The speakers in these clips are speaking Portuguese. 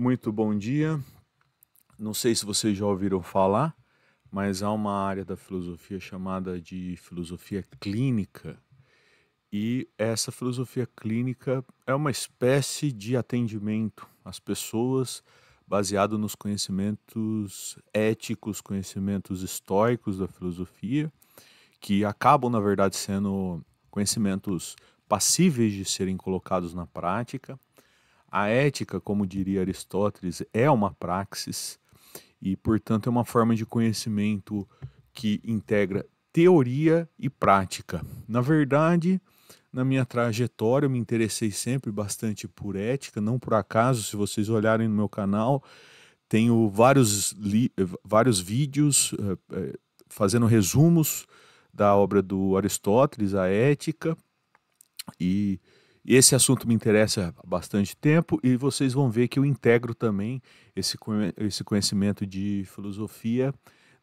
Muito bom dia. Não sei se vocês já ouviram falar, mas há uma área da filosofia chamada de filosofia clínica. E essa filosofia clínica é uma espécie de atendimento às pessoas baseado nos conhecimentos éticos, conhecimentos estoicos da filosofia, que acabam, na verdade, sendo conhecimentos passíveis de serem colocados na prática. A ética, como diria Aristóteles, é uma praxis e, portanto, é uma forma de conhecimento que integra teoria e prática. Na verdade, na minha trajetória, eu me interessei sempre bastante por ética, não por acaso, se vocês olharem no meu canal, tenho vários vídeos fazendo resumos da obra do Aristóteles, a Ética, e esse assunto me interessa há bastante tempo e vocês vão ver que eu integro também esse conhecimento de filosofia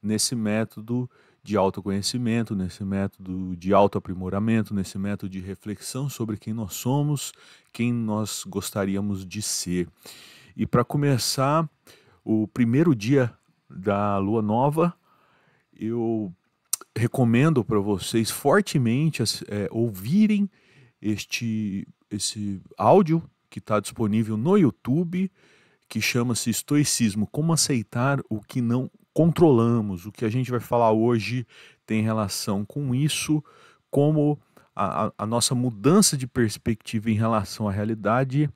nesse método de autoconhecimento, nesse método de autoaprimoramento, nesse método de reflexão sobre quem nós somos, quem nós gostaríamos de ser. E para começar, o primeiro dia da lua nova, eu recomendo para vocês fortemente ouvirem esse áudio que está disponível no YouTube, que chama-se Estoicismo, como aceitar o que não controlamos. O que a gente vai falar hoje tem relação com isso, como a nossa mudança de perspectiva em relação à realidade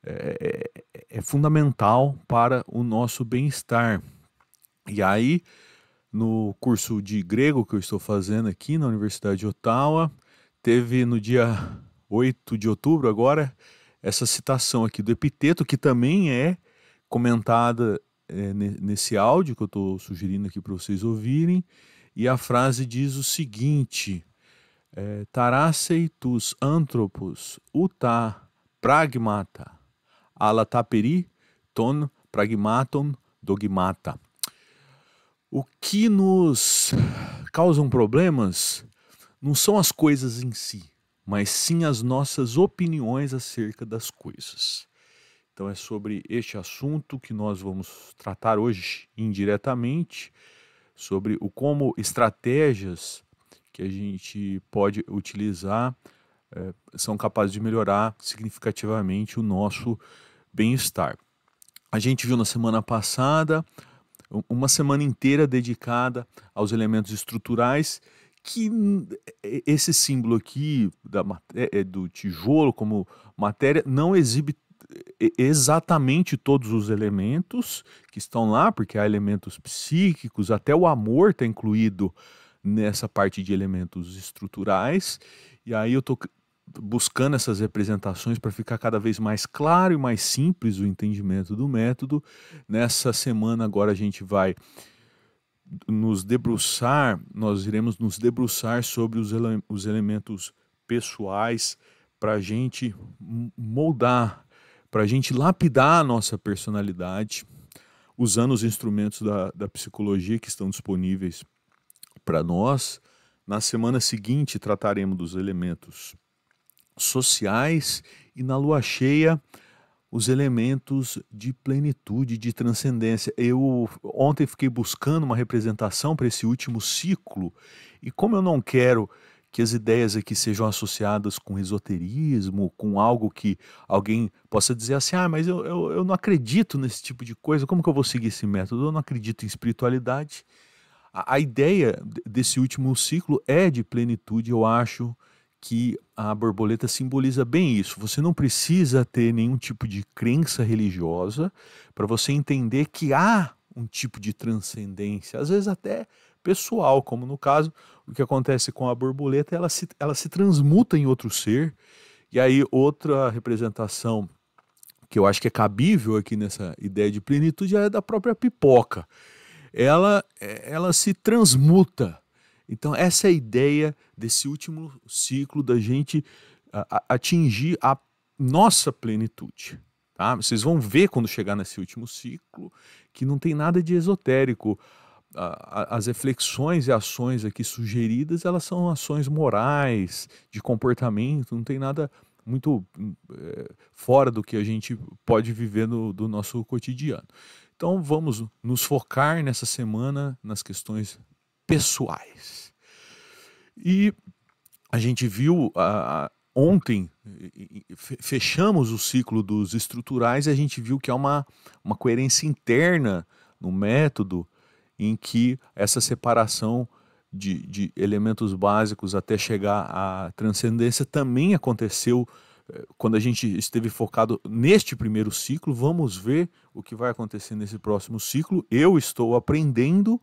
é fundamental para o nosso bem-estar. E aí, no curso de grego que eu estou fazendo aqui na Universidade de Ottawa, teve no dia 8 de outubro agora essa citação aqui do Epiteto, que também é comentada nesse áudio que eu estou sugerindo aqui para vocês ouvirem, e a frase diz o seguinte: Tarasei tus anthropos uta pragmata, alataperi ton pragmaton dogmata. O que nos causam problemas não são as coisas em si, mas sim as nossas opiniões acerca das coisas. Então é sobre este assunto que nós vamos tratar hoje indiretamente, sobre o como estratégias que a gente pode utilizar são capazes de melhorar significativamente o nosso bem-estar. A gente viu na semana passada uma semana inteira dedicada aos elementos estruturais, que esse símbolo aqui do tijolo como matéria não exibe exatamente todos os elementos que estão lá, porque há elementos psíquicos, até o amor está incluído nessa parte de elementos estruturais, e aí eu estou buscando essas representações para ficar cada vez mais claro e mais simples o entendimento do método. Nessa semana agora a gente vai nós iremos nos debruçar sobre os elementos pessoais para a gente moldar, para a gente lapidar a nossa personalidade, usando os instrumentos da psicologia que estão disponíveis para nós. Na semana seguinte trataremos dos elementos sociais e na lua cheia os elementos de plenitude, de transcendência. Eu ontem fiquei buscando uma representação para esse último ciclo e como eu não quero que as ideias aqui sejam associadas com esoterismo, com algo que alguém possa dizer assim, mas eu não acredito nesse tipo de coisa, como que eu vou seguir esse método? Eu não acredito em espiritualidade. A ideia desse último ciclo é de plenitude, eu acho que a borboleta simboliza bem isso. Você não precisa ter nenhum tipo de crença religiosa para você entender que há um tipo de transcendência, às vezes até pessoal, como no caso, o que acontece com a borboleta, ela se transmuta em outro ser, e aí outra representação que eu acho que é cabível aqui nessa ideia de plenitude é da própria pipoca. Ela se transmuta. Então essa é a ideia desse último ciclo da gente atingir a nossa plenitude. Tá? Vocês vão ver quando chegar nesse último ciclo que não tem nada de esotérico. As reflexões e ações aqui sugeridas, elas são ações morais, de comportamento, não tem nada muito fora do que a gente pode viver do nosso cotidiano. Então vamos nos focar nessa semana nas questões pessoais. E a gente viu ontem, fechamos o ciclo dos estruturais e a gente viu que há uma coerência interna no método em que essa separação de elementos básicos até chegar à transcendência também aconteceu quando a gente esteve focado neste primeiro ciclo. Vamos ver o que vai acontecer nesse próximo ciclo. Eu estou aprendendo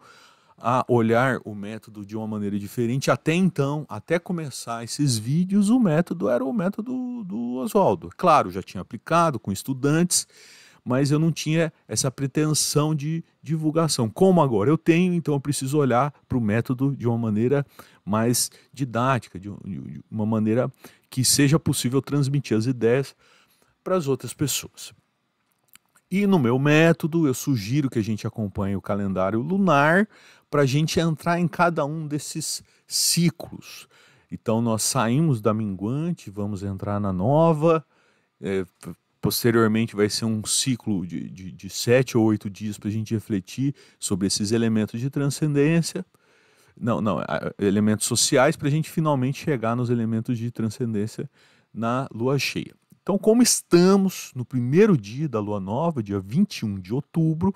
a olhar o método de uma maneira diferente. Até então, até começar esses vídeos, o método era o método do Oswaldo. Claro, já tinha aplicado com estudantes, mas eu não tinha essa pretensão de divulgação. Como agora eu tenho, então eu preciso olhar para o método de uma maneira mais didática, de uma maneira que seja possível transmitir as ideias para as outras pessoas. E no meu método, eu sugiro que a gente acompanhe o calendário lunar para a gente entrar em cada um desses ciclos. Então nós saímos da minguante, vamos entrar na nova, posteriormente vai ser um ciclo de 7 ou 8 dias para a gente refletir sobre esses elementos de transcendência. Não, elementos sociais, para a gente finalmente chegar nos elementos de transcendência na lua cheia. Então, como estamos no primeiro dia da lua nova, dia 21 de outubro,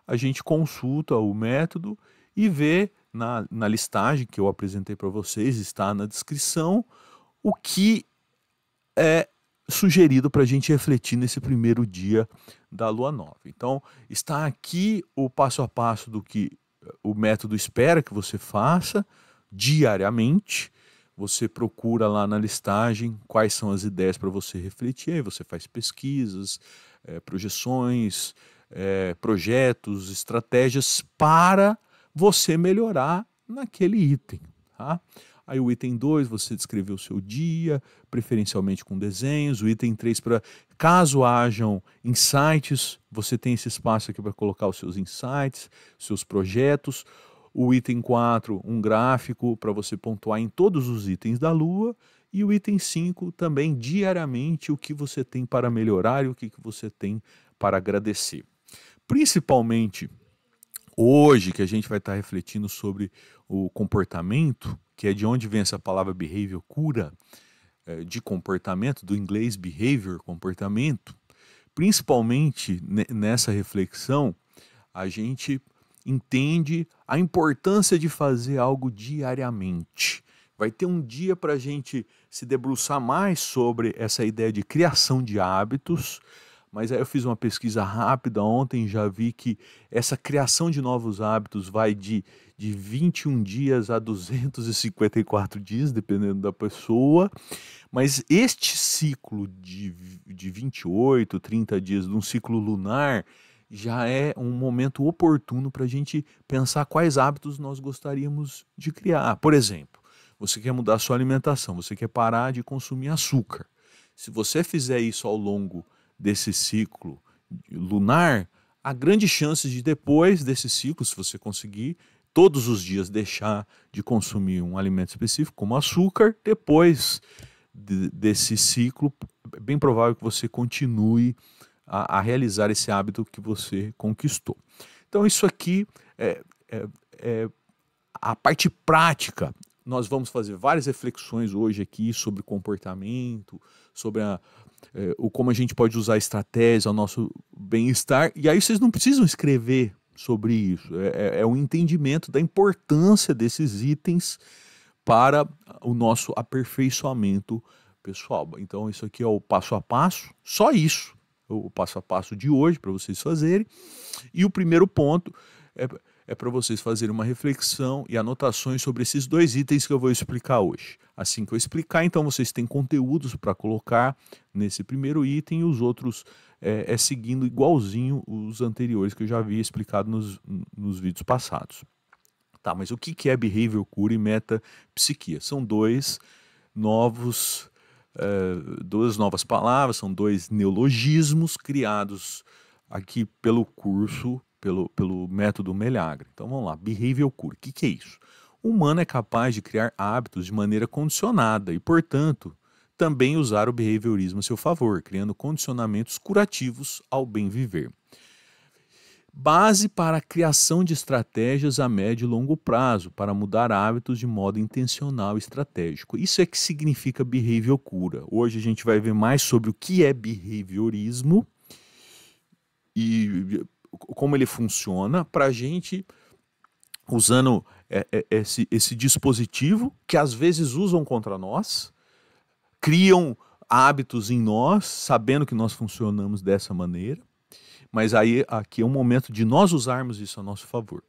a gente consulta o método e vê na listagem que eu apresentei para vocês, está na descrição, o que é sugerido para a gente refletir nesse primeiro dia da lua nova. Então, está aqui o passo a passo do que o método espera que você faça diariamente. Você procura lá na listagem quais são as ideias para você refletir, aí você faz pesquisas, projeções, projetos, estratégias para você melhorar naquele item, tá? Aí o item 2, você descreveu o seu dia, preferencialmente com desenhos. O item 3, para caso hajam insights, você tem esse espaço aqui para colocar os seus insights, seus projetos. O item 4, um gráfico para você pontuar em todos os itens da Lua. E o item 5, também diariamente, o que você tem para melhorar e o que você tem para agradecer. Principalmente hoje, que a gente vai estar refletindo sobre o comportamento, que é de onde vem essa palavra behavior, cura de comportamento, do inglês behavior, comportamento. Principalmente nessa reflexão, a gente entende a importância de fazer algo diariamente. Vai ter um dia para a gente se debruçar mais sobre essa ideia de criação de hábitos, mas aí eu fiz uma pesquisa rápida ontem, já vi que essa criação de novos hábitos vai de 21 dias a 254 dias, dependendo da pessoa, mas este ciclo de 28, 30 dias, de um ciclo lunar, já é um momento oportuno para a gente pensar quais hábitos nós gostaríamos de criar. Por exemplo, você quer mudar a sua alimentação, você quer parar de consumir açúcar. Se você fizer isso ao longo desse ciclo lunar, há grandes chances de depois desse ciclo, se você conseguir todos os dias deixar de consumir um alimento específico, como açúcar, depois desse ciclo, é bem provável que você continue a realizar esse hábito que você conquistou. Então isso aqui é a parte prática. Nós vamos fazer várias reflexões hoje aqui sobre comportamento, sobre como a gente pode usar estratégias ao nosso bem-estar. E aí vocês não precisam escrever sobre isso. É um entendimento da importância desses itens para o nosso aperfeiçoamento pessoal. Então isso aqui é o passo a passo, só isso. O passo a passo de hoje para vocês fazerem. E o primeiro ponto é para vocês fazerem uma reflexão e anotações sobre esses dois itens que eu vou explicar hoje. Assim que eu explicar, então vocês têm conteúdos para colocar nesse primeiro item e os outros seguindo igualzinho os anteriores que eu já havia explicado nos vídeos passados. Tá, mas o que é behavior cura e metapsiquia? São duas novas palavras, são dois neologismos criados aqui pelo curso, pelo método Meleagre. Então vamos lá, behavior cura, o que é isso? O humano é capaz de criar hábitos de maneira condicionada e, portanto, também usar o behaviorismo a seu favor, criando condicionamentos curativos ao bem viver. Base para a criação de estratégias a médio e longo prazo, para mudar hábitos de modo intencional e estratégico. Isso é que significa behavior cura. Hoje a gente vai ver mais sobre o que é behaviorismo e como ele funciona, para a gente, usando esse dispositivo, que às vezes usam contra nós, criam hábitos em nós, sabendo que nós funcionamos dessa maneira, mas aí aqui é um momento de nós usarmos isso a nosso favor.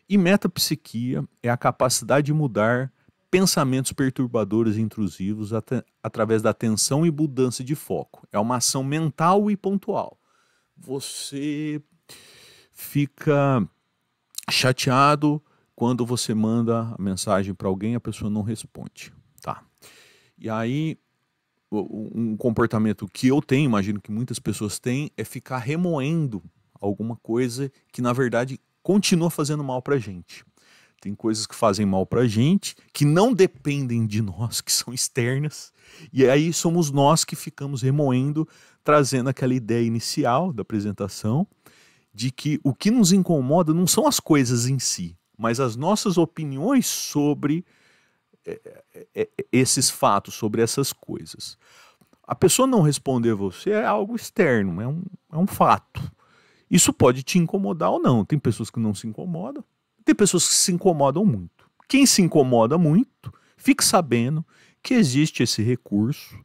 E metapsiquia é a capacidade de mudar pensamentos perturbadores e intrusivos através da atenção e mudança de foco. É uma ação mental e pontual. Você fica chateado quando você manda a mensagem para alguém e a pessoa não responde. Tá. E aí, um comportamento que eu tenho, imagino que muitas pessoas têm, é ficar remoendo alguma coisa que, na verdade, continua fazendo mal pra gente. Tem coisas que fazem mal pra gente, que não dependem de nós, que são externas, e aí somos nós que ficamos remoendo, trazendo aquela ideia inicial da apresentação, de que o que nos incomoda não são as coisas em si, mas as nossas opiniões sobre esses fatos, sobre essas coisas. A pessoa não responder você é algo externo, é um fato. Isso pode te incomodar ou não. Tem pessoas que não se incomodam, tem pessoas que se incomodam muito. Quem se incomoda muito, fique sabendo que existe esse recurso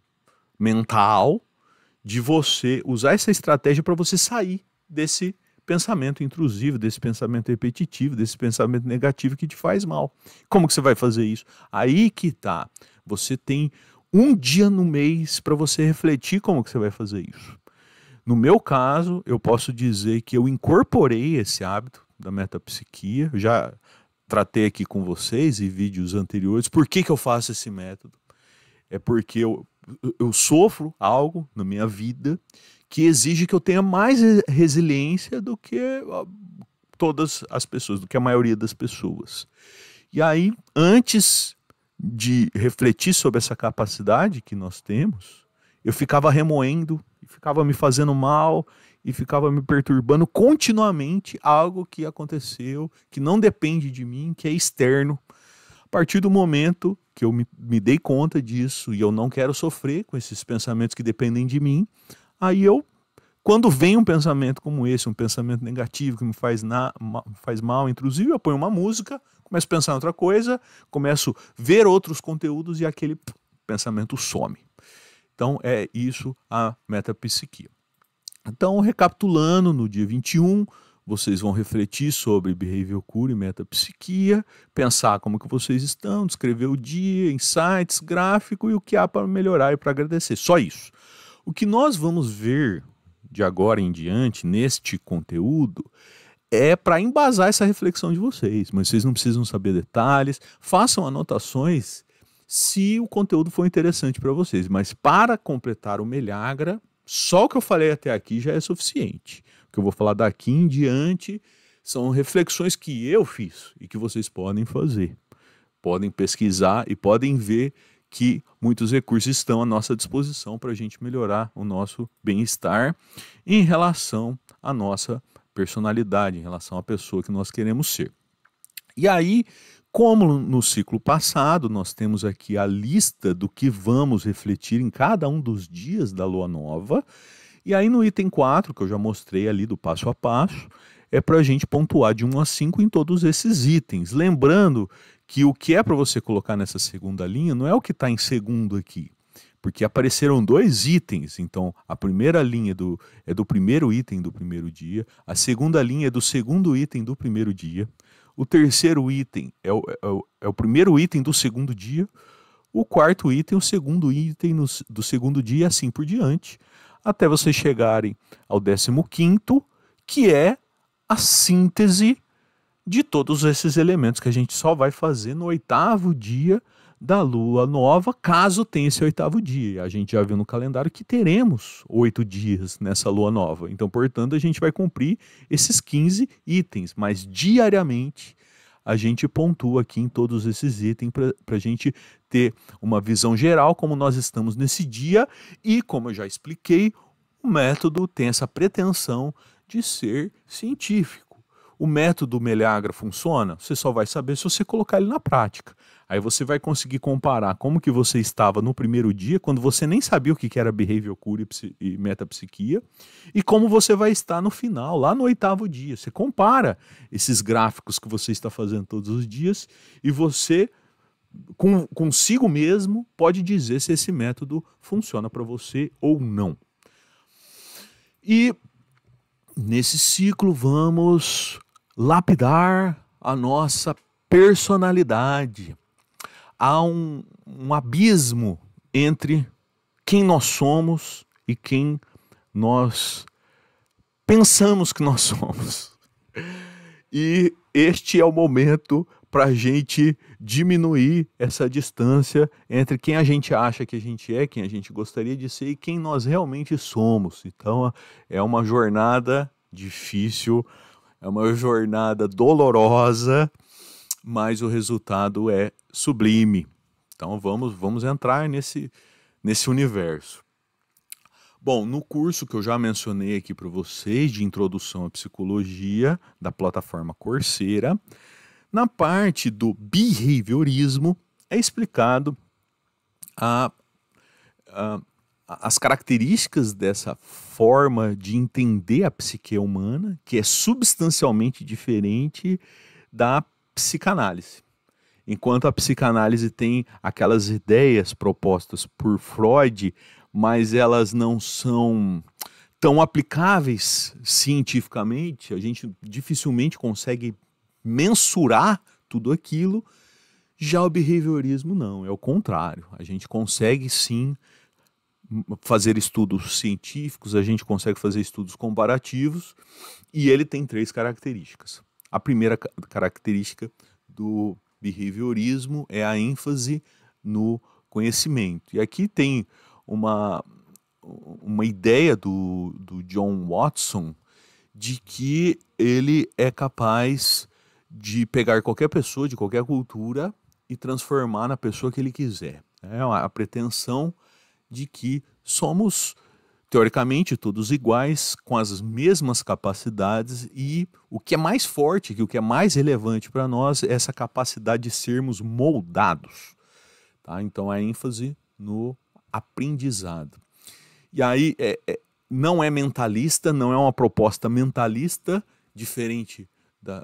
mental de você usar essa estratégia para você sair desse pensamento intrusivo, desse pensamento repetitivo, desse pensamento negativo que te faz mal. Como que você vai fazer isso? Aí que tá. Você tem um dia no mês para você refletir como que você vai fazer isso. No meu caso, eu posso dizer que eu incorporei esse hábito da metapsiquia. Eu já tratei aqui com vocês em vídeos anteriores. Por que eu faço esse método? É porque eu sofro algo na minha vida que exige que eu tenha mais resiliência do que todas as pessoas, do que a maioria das pessoas. E aí, antes de refletir sobre essa capacidade que nós temos, eu ficava remoendo, ficava me fazendo mal e ficava me perturbando continuamente algo que aconteceu, que não depende de mim, que é externo. A partir do momento que eu me dei conta disso e eu não quero sofrer com esses pensamentos que dependem de mim, aí quando vem um pensamento como esse, um pensamento negativo que me faz mal, intrusivo, eu ponho uma música, começo a pensar em outra coisa, começo a ver outros conteúdos e aquele pensamento some. Então é isso a metapsiquia. Então, recapitulando, no dia 21, vocês vão refletir sobre behavior cura e metapsiquia, pensar como que vocês estão, descrever o dia, insights, gráfico e o que há para melhorar e para agradecer. Só isso. O que nós vamos ver de agora em diante neste conteúdo é para embasar essa reflexão de vocês, mas vocês não precisam saber detalhes, façam anotações se o conteúdo for interessante para vocês, mas para completar o Melhagra, só o que eu falei até aqui já é suficiente. O que eu vou falar daqui em diante são reflexões que eu fiz e que vocês podem fazer. Podem pesquisar e podem ver que muitos recursos estão à nossa disposição para a gente melhorar o nosso bem-estar em relação à nossa personalidade, em relação à pessoa que nós queremos ser. E aí, como no ciclo passado, nós temos aqui a lista do que vamos refletir em cada um dos dias da lua nova, e aí no item 4, que eu já mostrei ali do passo a passo, é para a gente pontuar de 1 a 5 em todos esses itens. Lembrando que o que é para você colocar nessa segunda linha não é o que está em segundo aqui, porque apareceram 2 itens. Então, a primeira linha é do primeiro item do primeiro dia, a segunda linha é do segundo item do primeiro dia, o terceiro item é o primeiro item do segundo dia, o quarto item, o segundo item do segundo dia, e assim por diante, até vocês chegarem ao 15º, que é a síntese de todos esses elementos que a gente só vai fazer no 8º dia da lua nova, caso tenha esse 8º dia. A gente já viu no calendário que teremos 8 dias nessa lua nova. Então, portanto, a gente vai cumprir esses 15 itens, mas diariamente a gente pontua aqui em todos esses itens para a gente ter uma visão geral como nós estamos nesse dia e, como eu já expliquei, o método tem essa pretensão de ser científico. O método Meleagra funciona? Você só vai saber se você colocar ele na prática. Aí você vai conseguir comparar como que você estava no primeiro dia, quando você nem sabia o que era behavior cure e metapsiquia, e como você vai estar no final, lá no 8º dia. Você compara esses gráficos que você está fazendo todos os dias e você, consigo mesmo, pode dizer se esse método funciona para você ou não. E nesse ciclo vamos lapidar a nossa personalidade. Há um abismo entre quem nós somos e quem nós pensamos que nós somos. E este é o momento para a gente diminuir essa distância entre quem a gente acha que a gente é, quem a gente gostaria de ser e quem nós realmente somos. Então é uma jornada difícil, é uma jornada dolorosa, mas o resultado é sublime. Então vamos entrar nesse universo. Bom, no curso que eu já mencionei aqui para vocês, de Introdução à Psicologia, da plataforma Coursera, na parte do behaviorismo é explicado as características dessa forma de entender a psique humana, que é substancialmente diferente da psicanálise. Enquanto a psicanálise tem aquelas ideias propostas por Freud, mas elas não são tão aplicáveis cientificamente, a gente dificilmente consegue mensurar tudo aquilo. Já o behaviorismo não, é o contrário. A gente consegue sim fazer estudos científicos, a gente consegue fazer estudos comparativos, e ele tem 3 características. A primeira característica do behaviorismo é a ênfase no conhecimento. E aqui tem uma ideia do John Watson de que ele é capaz de pegar qualquer pessoa de qualquer cultura e transformar na pessoa que ele quiser. É a pretensão de que somos, teoricamente, todos iguais, com as mesmas capacidades, e o que é mais forte, o que é mais relevante para nós é essa capacidade de sermos moldados. Tá? Então a ênfase no aprendizado. E aí não é mentalista, não é uma proposta mentalista, diferente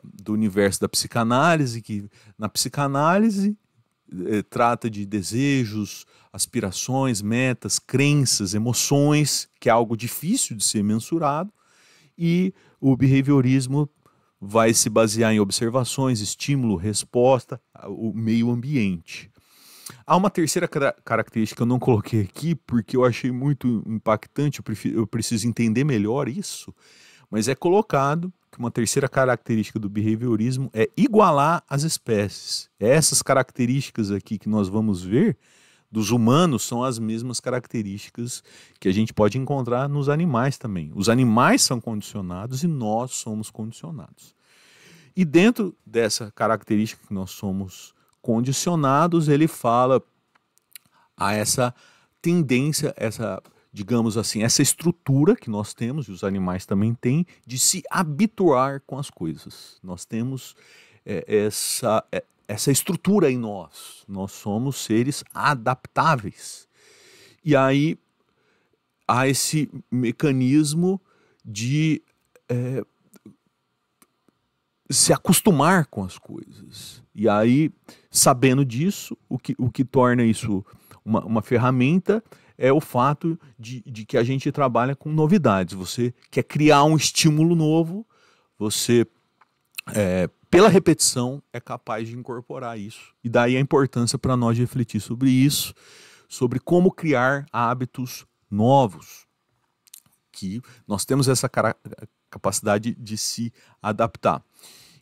do universo da psicanálise, que na psicanálise trata de desejos, aspirações, metas, crenças, emoções, que é algo difícil de ser mensurado, e o behaviorismo vai se basear em observações, estímulo, resposta, o meio ambiente. Há uma terceira característica que eu não coloquei aqui, porque eu achei muito impactante, eu preciso entender melhor isso, mas é colocado que uma terceira característica do behaviorismo é igualar as espécies. Essas características aqui que nós vamos ver dos humanos são as mesmas características que a gente pode encontrar nos animais também. Os animais são condicionados e nós somos condicionados. E dentro dessa característica que nós somos condicionados, ele fala a essa tendência, digamos assim, essa estrutura que nós temos, e os animais também têm, de se habituar com as coisas. Nós temos essa estrutura em nós. Nós somos seres adaptáveis. E aí há esse mecanismo de se acostumar com as coisas. E aí, sabendo disso, o que torna isso uma ferramenta é o fato de que a gente trabalha com novidades. Você quer criar um estímulo novo, você, pela repetição, é capaz de incorporar isso. E daí a importância para nós de refletir sobre isso, sobre como criar hábitos novos, que nós temos essa capacidade de se adaptar.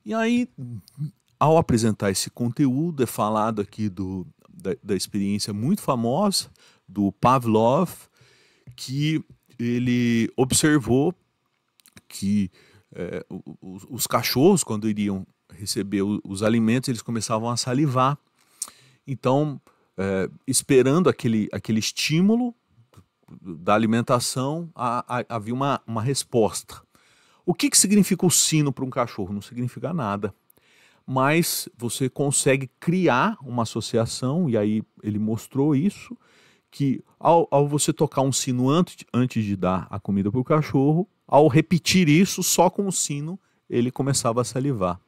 E aí, ao apresentar esse conteúdo, é falado aqui da experiência muito famosa do Pavlov, que ele observou que os cachorros, quando iriam receber os alimentos, eles começavam a salivar. Então, esperando aquele estímulo da alimentação, havia uma resposta. O que significa o sino para um cachorro? Não significa nada. Mas você consegue criar uma associação, e aí ele mostrou isso, que ao você tocar um sino antes de dar a comida para o cachorro, ao repetir isso, só com o sino, ele começava a salivar.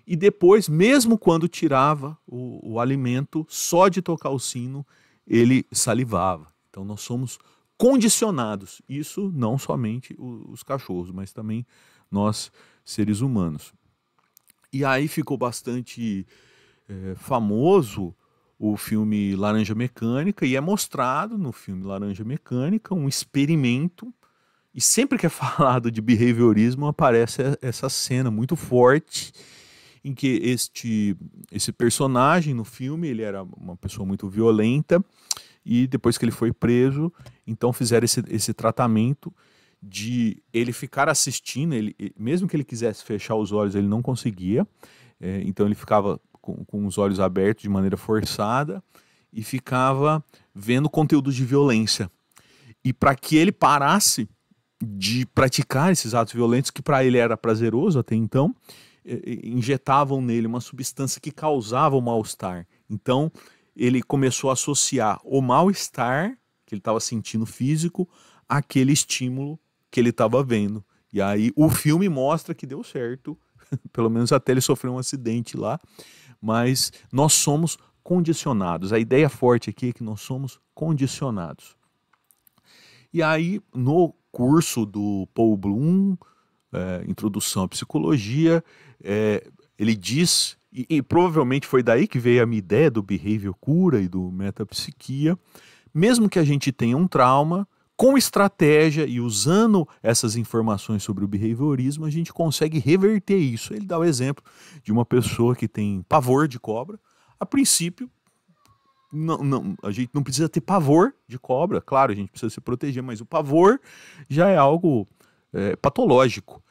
E depois, mesmo quando tirava o alimento, só de tocar o sino, ele salivava. Então nós somos condicionados. Isso não somente os cachorros, mas também nós, seres humanos. E aí ficou bastante famoso o filme Laranja Mecânica, e é mostrado no filme Laranja Mecânica um experimento, e sempre que é falado de behaviorismo aparece essa cena muito forte, em que esse personagem no filme, ele era uma pessoa muito violenta, e depois que ele foi preso, então fizeram esse tratamento de ele ficar assistindo, mesmo que ele quisesse fechar os olhos, ele não conseguia, então ele ficava com os olhos abertos de maneira forçada e ficava vendo conteúdos de violência. E para que ele parasse de praticar esses atos violentos, que para ele era prazeroso até então, injetavam nele uma substância que causava o mal-estar. Então ele começou a associar o mal-estar que ele estava sentindo físico àquele estímulo que ele estava vendo. E aí o filme mostra que deu certo, pelo menos até ele sofreu um acidente lá, mas nós somos condicionados. A ideia forte aqui é que nós somos condicionados. E aí, no curso do Paul Bloom, Introdução à Psicologia, ele diz, e provavelmente foi daí que veio a minha ideia do behavior cura e do metapsiquia, mesmo que a gente tenha um trauma, com estratégia e usando essas informações sobre o behaviorismo, a gente consegue reverter isso. Ele dá o exemplo de uma pessoa que tem pavor de cobra. A princípio, a gente não precisa ter pavor de cobra. Claro, a gente precisa se proteger, mas o pavor já é algo patológico.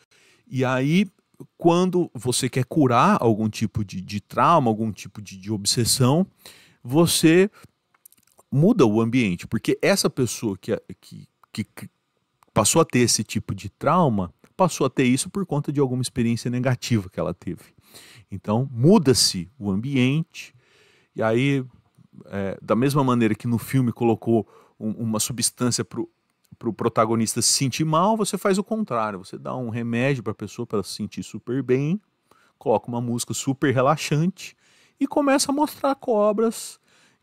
E aí, quando você quer curar algum tipo de trauma, algum tipo de obsessão, você muda o ambiente, porque essa pessoa que passou a ter esse tipo de trauma, passou a ter isso por conta de alguma experiência negativa que ela teve. Então, muda-se o ambiente, e aí, da mesma maneira que no filme colocou uma substância para o protagonista se sentir mal, você faz o contrário, você dá um remédio para a pessoa para se sentir super bem, coloca uma música super relaxante e começa a mostrar cobras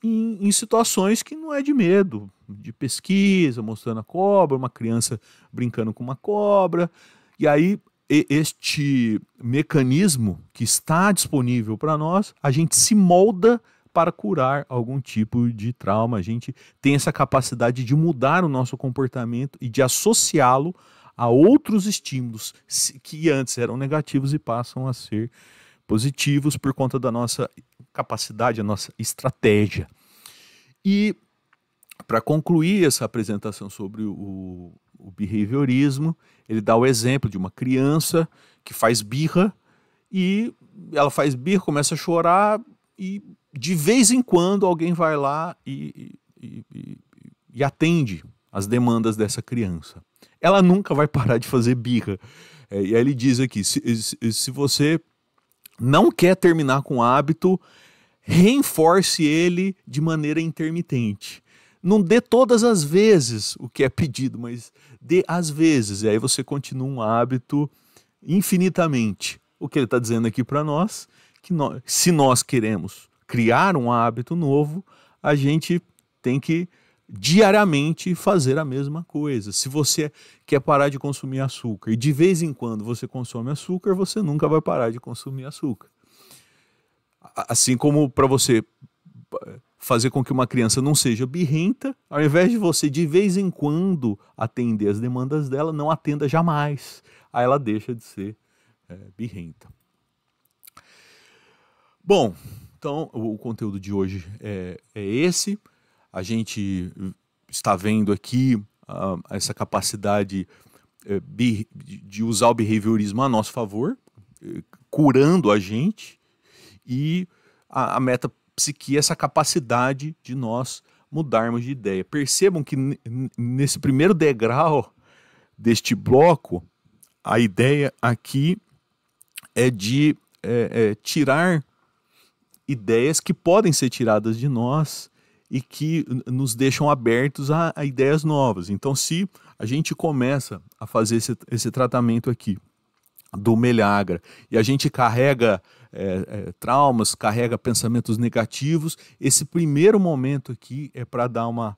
em situações que não é de medo, de pesquisa, mostrando a cobra, uma criança brincando com uma cobra. E aí, este mecanismo que está disponível para nós, a gente se molda para curar algum tipo de trauma. A gente tem essa capacidade de mudar o nosso comportamento e de associá-lo a outros estímulos que antes eram negativos e passam a ser positivos por conta da nossa capacidade, a nossa estratégia. E para concluir essa apresentação sobre o behaviorismo, ele dá o exemplo de uma criança que faz birra, e ela faz birra, começa a chorar, e de vez em quando alguém vai lá e atende as demandas dessa criança. Ela nunca vai parar de fazer birra. E aí ele diz aqui, se você não quer terminar com o hábito, reforce ele de maneira intermitente. Não dê todas as vezes o que é pedido, mas dê às vezes. E aí você continua um hábito infinitamente. O que ele está dizendo aqui para nós, que se nós queremos criar um hábito novo, a gente tem que diariamente fazer a mesma coisa. Se você quer parar de consumir açúcar e de vez em quando você consome açúcar, você nunca vai parar de consumir açúcar. Assim como para você fazer com que uma criança não seja birrenta, ao invés de você de vez em quando atender as demandas dela, não atenda jamais. Aí ela deixa de ser birrenta. Bom, então o conteúdo de hoje é esse. A gente está vendo aqui essa capacidade de usar o behaviorismo a nosso favor, curando a gente, e a metapsiquia é essa capacidade de nós mudarmos de ideia. Percebam que nesse primeiro degrau deste bloco, a ideia aqui é de tirar ideias que podem ser tiradas de nós e que nos deixam abertos a ideias novas. Então, se a gente começa a fazer esse tratamento aqui do Meleagra e a gente carrega traumas, carrega pensamentos negativos, esse primeiro momento aqui é para dar uma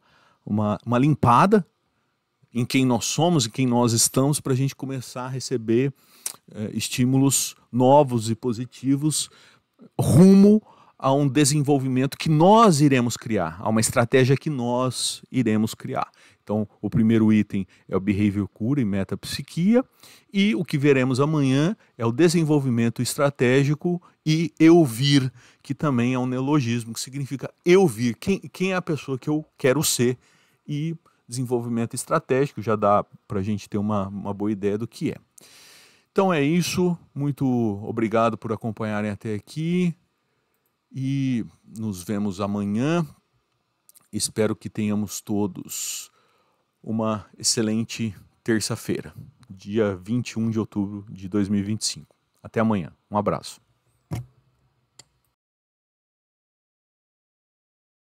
limpada em quem nós somos e quem nós estamos, para a gente começar a receber estímulos novos e positivos rumo a um desenvolvimento que nós iremos criar, a uma estratégia que nós iremos criar. Então, o primeiro item é o Behavior Cura e Metapsiquia, e o que veremos amanhã é o desenvolvimento estratégico e eu vir, que também é um neologismo, que significa eu vir, quem é a pessoa que eu quero ser, e desenvolvimento estratégico já dá para a gente ter uma boa ideia do que é. Então é isso, muito obrigado por acompanharem até aqui e nos vemos amanhã. Espero que tenhamos todos uma excelente terça-feira, dia 21 de outubro de 2025. Até amanhã, um abraço.